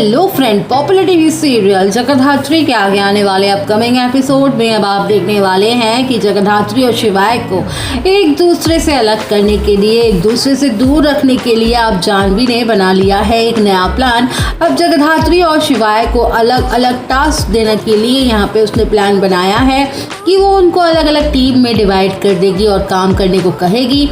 Hello friend, popular TV serial Jagaddhatri के आगे आने वाले अपकमिंग एपिसोड में अब आप देखने वाले हैं कि जगधात्री और शिवाय को एक दूसरे से अलग करने के लिए, एक दूसरे से दूर रखने के लिए अब जाह्नवी ने बना लिया है एक नया प्लान। अब जगधात्री और शिवाय को अलग अलग टास्क देने के लिए यहाँ पे उसने प्लान बनाया है कि वो उनको अलग अलग टीम में डिवाइड कर देगी और काम करने को कहेगी।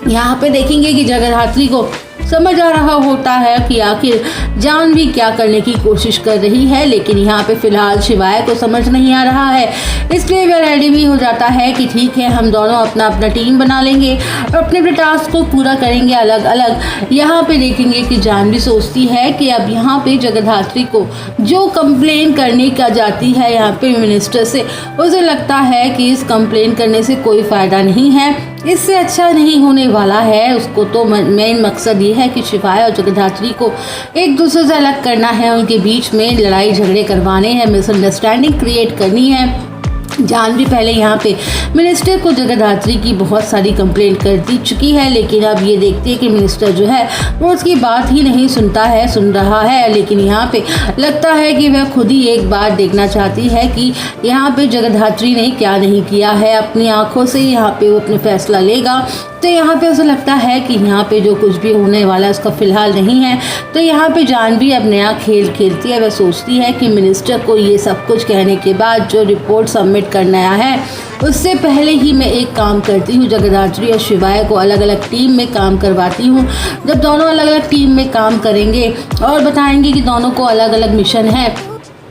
यहाँ पे देखेंगे कि जगधात्री को समझ आ रहा होता है कि आखिर जाह्नवी क्या करने की कोशिश कर रही है, लेकिन यहाँ पे फिलहाल शिवाय को समझ नहीं आ रहा है। इसलिए वह रेडी भी हो जाता है कि ठीक है, हम दोनों अपना अपना टीम बना लेंगे और अपने अपने टास्क को पूरा करेंगे अलग अलग। यहाँ पे देखेंगे कि जाह्नवी सोचती है कि अब यहाँ पे जगधात्री को जो कंप्लेन करने का जाती है यहाँ पे मिनिस्टर से, उसे लगता है कि इस कंप्लेन करने से कोई फ़ायदा नहीं है, इससे अच्छा नहीं होने वाला है। उसको तो मेन मकसद ये है कि शिवाय और जगधात्री को एक दूसरे से अलग करना है, उनके बीच में लड़ाई झगड़े करवाने हैं, मिसअंडरस्टैंडिंग क्रिएट करनी है। जाह्नवी पहले यहाँ पे मिनिस्टर को जगधात्री की बहुत सारी कंप्लेंट कर दी चुकी है, लेकिन अब ये देखती है कि मिनिस्टर जो है वो उसकी बात ही नहीं सुन रहा है। लेकिन यहाँ पे लगता है कि वह खुद ही एक बार देखना चाहती है कि यहाँ पे जगधात्री ने क्या नहीं किया है। अपनी आंखों से यहाँ पे वो अपना फैसला लेगा। तो यहाँ पे उसे लगता है कि यहाँ पे जो कुछ भी होने वाला है उसका फिलहाल नहीं है। तो यहाँ पे जाह्नवी अब नया खेल खेलती है। वह सोचती है कि मिनिस्टर को ये सब कुछ कहने के बाद जो रिपोर्ट सबमिट करना है, उससे पहले ही मैं एक काम करती हूँ, जगधात्री और शिवाय को अलग अलग टीम में काम करवाती हूँ। जब दोनों अलग अलग टीम में काम करेंगे और बताएंगे कि दोनों को अलग अलग मिशन है,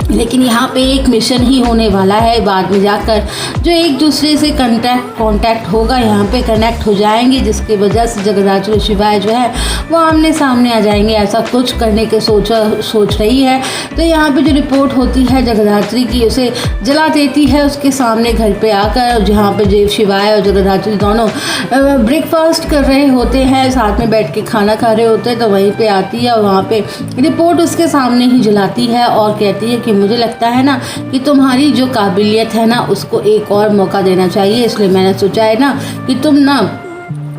लेकिन यहाँ पे एक मिशन ही होने वाला है बाद में जाकर, जो एक दूसरे से कांटेक्ट होगा, यहाँ पे कनेक्ट हो जाएंगे, जिसकी वजह से जगधात्री और शिवाय जो है वो आमने सामने आ जाएंगे। ऐसा कुछ करने के सोच रही है। तो यहाँ पे जो रिपोर्ट होती है जगधात्री की, उसे जला देती है उसके सामने घर पे आकर, जहाँ पे जो शिवाय और जगधात्री दोनों ब्रेकफास्ट कर रहे होते हैं, साथ में बैठ के खाना खा रहे होते हैं। तो वहीं पे आती है और वहाँ पे रिपोर्ट उसके सामने ही जलाती है और कहती है कि मुझे लगता है ना कि तुम्हारी जो काबिलियत है ना, उसको एक और मौका देना चाहिए। इसलिए मैंने सोचा है ना कि तुम ना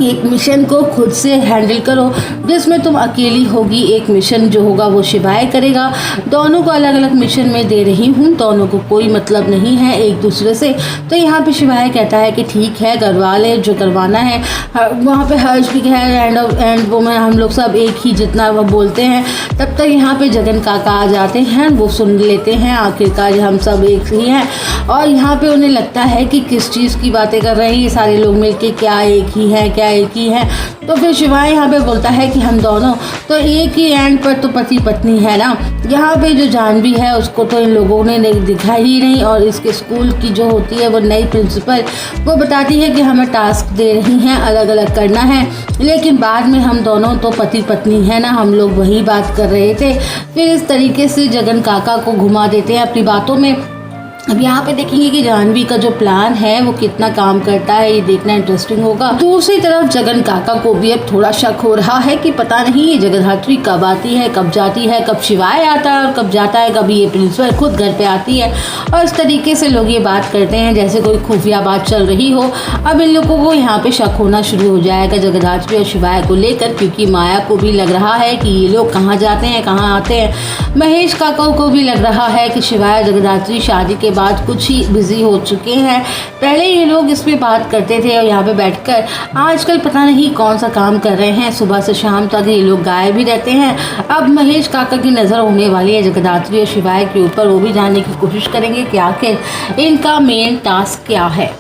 एक मिशन को खुद से हैंडल करो, जिसमें तुम अकेली होगी। एक मिशन जो होगा वो शिवाय करेगा। दोनों को अलग अलग मिशन में दे रही हूँ, दोनों को कोई मतलब नहीं है एक दूसरे से। तो यहाँ पे शिवाय कहता है कि ठीक है, करवा ले जो करवाना है। वहाँ पे हर्ष भी है, एंड वो में हम लोग सब एक ही जितना वो बोलते हैं। तब तक यहाँ पे जगन काका आ जाते हैं, वो सुन लेते हैं आखिरकार हम सब एक ही हैं। और यहाँ पे उन्हें लगता है कि किस चीज़ की बातें कर रहे हैं ये सारे लोग मिलके, क्या एक ही है, क्या एक ही है। तो फिर शिवाय यहाँ पे बोलता है कि हम दोनों तो एक ही एंड पर तो पति पत्नी है ना। यहाँ पे जो जाह्नवी है उसको तो इन लोगों ने दिखा ही नहीं, और इसके स्कूल की जो होती है वो नई प्रिंसिपल, वो बताती है कि हमें टास्क दे रही हैं, अलग अलग करना है, लेकिन बाद में हम दोनों तो पति पत्नी है ना। हम लोग वही बात कर रहे थे। फिर इस तरीके से जगन काका को घुमा देते हैं अपनी बातों में। अब यहाँ पे देखेंगे कि जाह्नवी का जो प्लान है वो कितना काम करता है, ये देखना इंटरेस्टिंग होगा। दूसरी तरफ जगन काका को भी अब थोड़ा शक हो रहा है कि पता नहीं ये जगधात्री कब आती है, कब जाती है, कब शिवाय आता है और कब जाता है, कभी ये प्रिंसिपल खुद घर पे आती है। और इस तरीके से लोग ये बात करते हैं जैसे कोई खुफिया बात चल रही हो। अब इन लोगों को यहाँ पे शक होना शुरू हो जाएगा जगधात्री और शिवाय को लेकर, क्योंकि माया को भी लग रहा है कि ये लोग कहाँ जाते हैं, कहाँ आते हैं। महेश काका को भी लग रहा है कि शिवाय और जगधात्री शादी के बाद कुछ ही बिजी हो चुके हैं। पहले ये लोग इस पे बात करते थे और यहाँ पे बैठकर, आजकल पता नहीं कौन सा काम कर रहे हैं, सुबह से शाम तक ये लोग गायब भी रहते हैं। अब महेश काका की नज़र होने वाली है जगधात्री और शिवाय के ऊपर, वो भी जानने की कोशिश करेंगे कि आखिर इनका मेन टास्क क्या है।